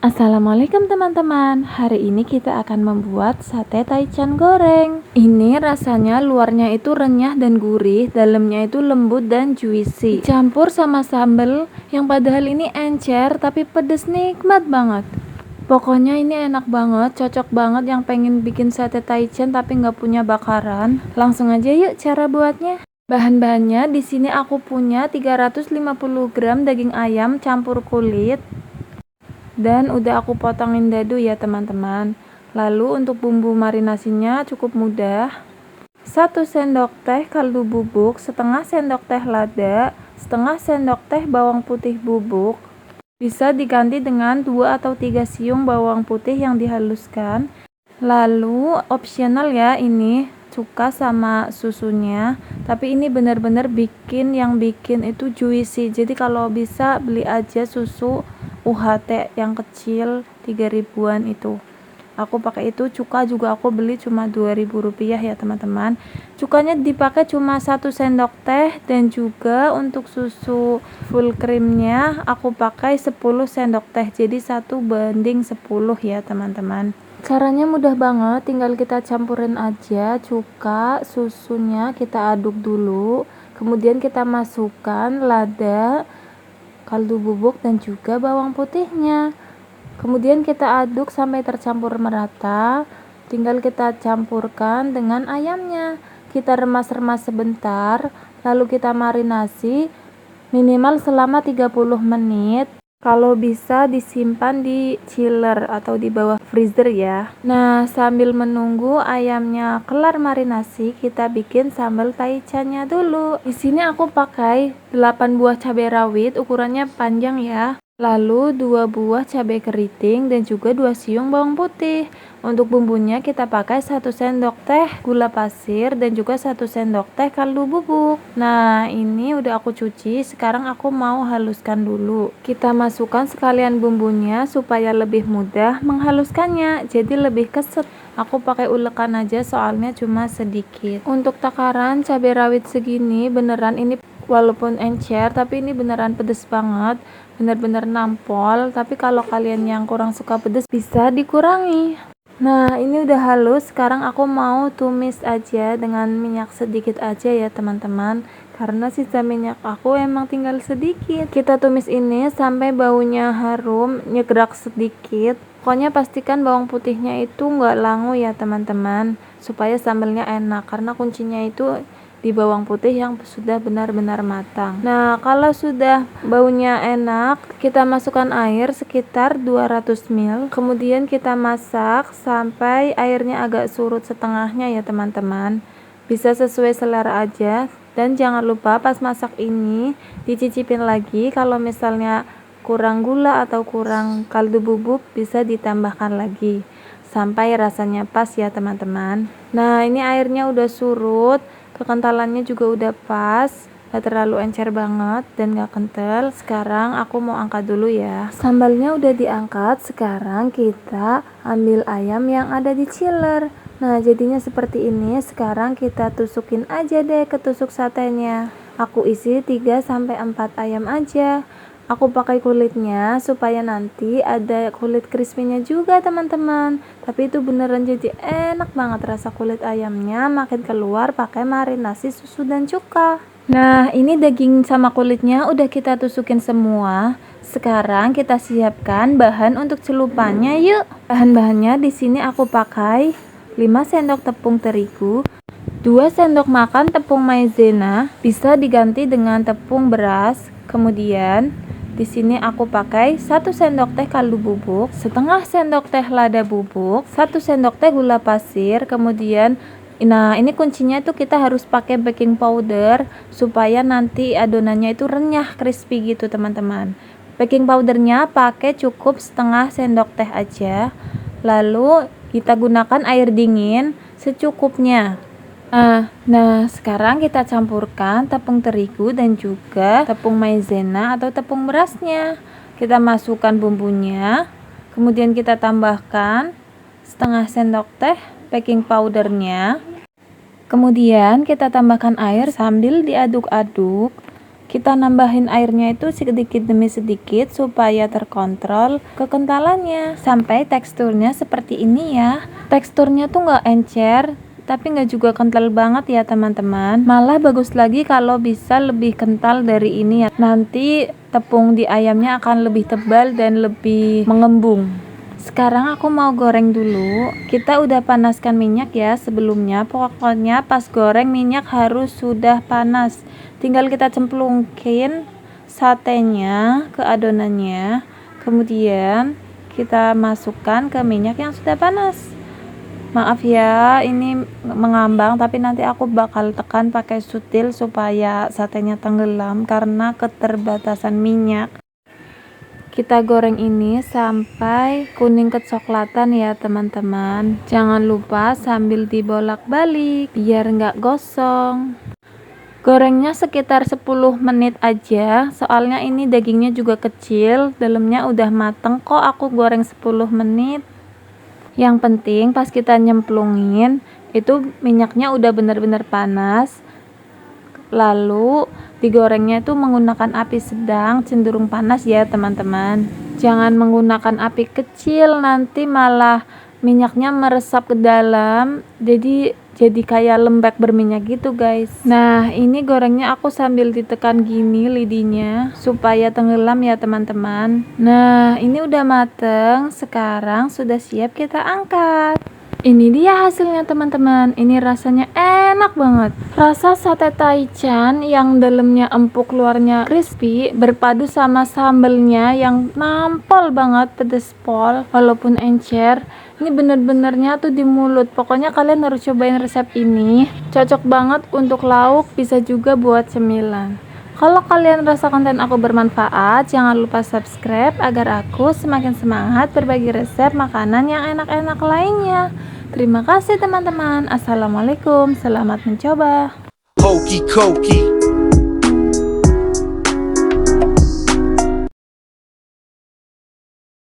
Assalamualaikum teman-teman. Hari ini kita akan membuat sate taichan goreng. Ini rasanya luarnya itu renyah dan gurih, dalamnya itu lembut dan juicy. Campur sama sambal yang padahal ini encer tapi pedes nikmat banget. Pokoknya ini enak banget, cocok banget yang pengen bikin sate taichan tapi nggak punya bakaran. Langsung aja yuk cara buatnya. Bahan-bahannya di sini aku punya 350 gram daging ayam campur kulit. Dan udah aku potongin dadu ya teman-teman. Lalu untuk bumbu marinasinya cukup mudah. 1 sendok teh kaldu bubuk, setengah sendok teh lada, setengah sendok teh bawang putih bubuk. Bisa diganti dengan 2 atau 3 siung bawang putih yang dihaluskan. Lalu opsional ya ini cuka sama susunya, tapi ini benar-benar yang bikin itu juicy. Jadi kalau bisa beli aja susu UHT yang kecil 3.000-an itu. Aku pakai itu. Cuka juga aku beli cuma Rp2.000 ya teman-teman. Cukanya dipakai cuma 1 sendok teh, dan juga untuk susu full creamnya aku pakai 10 sendok teh, jadi 1:10 ya teman-teman. Caranya mudah banget, tinggal kita campurin aja cuka, susunya kita aduk dulu, kemudian kita masukkan lada, kaldu bubuk, dan juga bawang putihnya. Kemudian kita aduk sampai tercampur merata. Tinggal kita campurkan dengan ayamnya. Kita remas-remas sebentar, lalu kita marinasi minimal selama 30 menit. Kalau bisa disimpan di chiller atau di bawah freezer ya. Nah, sambil menunggu ayamnya kelar marinasi, kita bikin sambal taichannya dulu. Di sini aku pakai 8 buah cabai rawit, ukurannya panjang ya. Lalu 2 buah cabai keriting dan juga 2 siung bawang putih. Untuk bumbunya kita pakai 1 sendok teh gula pasir dan juga 1 sendok teh kaldu bubuk. Nah, ini udah aku cuci, sekarang aku mau haluskan dulu. Kita masukkan sekalian bumbunya supaya lebih mudah menghaluskannya, jadi lebih keset. Aku pakai ulekan aja soalnya cuma sedikit. Untuk takaran cabai rawit segini beneran ini walaupun encer tapi ini beneran pedes banget, bener-bener nampol. Tapi kalau kalian yang kurang suka pedes bisa dikurangi. Nah, ini udah halus. Sekarang aku mau tumis aja dengan minyak sedikit aja ya teman-teman, karena sisa minyak aku emang tinggal sedikit. Kita tumis ini sampai baunya harum, nyegrak sedikit. Pokoknya pastikan bawang putihnya itu nggak langu ya teman-teman, supaya sambalnya enak, karena kuncinya itu di bawang putih yang sudah benar-benar matang. Nah, kalau sudah baunya enak, kita masukkan air sekitar 200 ml. Kemudian kita masak sampai airnya agak surut setengahnya ya teman-teman. Bisa sesuai selera aja. Dan jangan lupa pas masak ini dicicipin lagi, kalau misalnya kurang gula atau kurang kaldu bubuk bisa ditambahkan lagi sampai rasanya pas ya teman-teman. Nah, ini airnya udah surut, kekentalannya juga udah pas, gak terlalu encer banget dan gak kental. Sekarang aku mau angkat dulu ya. Sambalnya udah diangkat, sekarang kita ambil ayam yang ada di chiller. Nah, jadinya seperti ini. Sekarang kita tusukin aja deh ke tusuk satenya. Aku isi 3-4 ayam aja. Aku pakai kulitnya supaya nanti ada kulit crispy-nya juga teman-teman. Tapi itu beneran jadi enak banget rasa kulit ayamnya, makin keluar pakai marinasi susu dan cuka. Nah, ini daging sama kulitnya udah kita tusukin semua. Sekarang kita siapkan bahan untuk celupannya yuk. Bahan-bahannya di sini aku pakai 5 sendok tepung terigu, 2 sendok makan tepung maizena, bisa diganti dengan tepung beras. Kemudian di sini aku pakai 1 sendok teh kaldu bubuk, setengah sendok teh lada bubuk, 1 sendok teh gula pasir. Kemudian nah, ini kuncinya tuh kita harus pakai baking powder supaya nanti adonannya itu renyah, crispy gitu teman-teman. Baking powdernya pakai cukup setengah sendok teh aja. Lalu kita gunakan air dingin secukupnya. Nah, sekarang kita campurkan tepung terigu dan juga tepung maizena atau tepung berasnya. Kita masukkan bumbunya, kemudian kita tambahkan setengah sendok teh baking powdernya. Kemudian kita tambahkan air sambil diaduk-aduk. Kita nambahin airnya itu sedikit demi sedikit supaya terkontrol kekentalannya sampai teksturnya seperti ini ya. Teksturnya tuh nggak encer tapi nggak juga kental banget ya teman-teman. Malah bagus lagi kalau bisa lebih kental dari ini ya. Nanti tepung di ayamnya akan lebih tebal dan lebih mengembung. Sekarang aku mau goreng dulu. Kita udah panaskan minyak ya sebelumnya. Pokoknya pas goreng minyak harus sudah panas. Tinggal kita cemplungin satenya ke adonannya. Kemudian kita masukkan ke minyak yang sudah panas. Maaf ya, ini mengambang tapi nanti aku bakal tekan pakai sutil supaya satenya tenggelam karena keterbatasan minyak. Kita goreng ini sampai kuning kecoklatan ya teman-teman. Jangan lupa sambil dibolak-balik biar nggak gosong. Gorengnya sekitar 10 menit aja, soalnya ini dagingnya juga kecil, dalamnya udah mateng kok aku goreng 10 menit. Yang penting pas kita nyemplungin itu minyaknya udah benar-benar panas. Lalu digorengnya itu menggunakan api sedang, cenderung panas ya teman-teman. Jangan menggunakan api kecil, nanti malah minyaknya meresap ke dalam. Jadi kayak lembek berminyak gitu guys. Nah ini gorengnya aku sambil ditekan gini lidinya supaya tenggelam ya teman-teman. Nah ini udah mateng, sekarang sudah siap kita angkat. Ini dia hasilnya teman-teman. Ini rasanya enak banget. Rasa sate taichan yang dalamnya empuk luarnya crispy berpadu sama sambelnya yang nampol banget, pedes pol walaupun encer. Ini bener-benernya tuh di mulut. Pokoknya kalian harus cobain resep ini. Cocok banget untuk lauk, bisa juga buat cemilan. Kalau kalian rasa konten aku bermanfaat, jangan lupa subscribe agar aku semakin semangat berbagi resep makanan yang enak-enak lainnya. Terima kasih teman-teman. Assalamualaikum, selamat mencoba. Hokey cokey.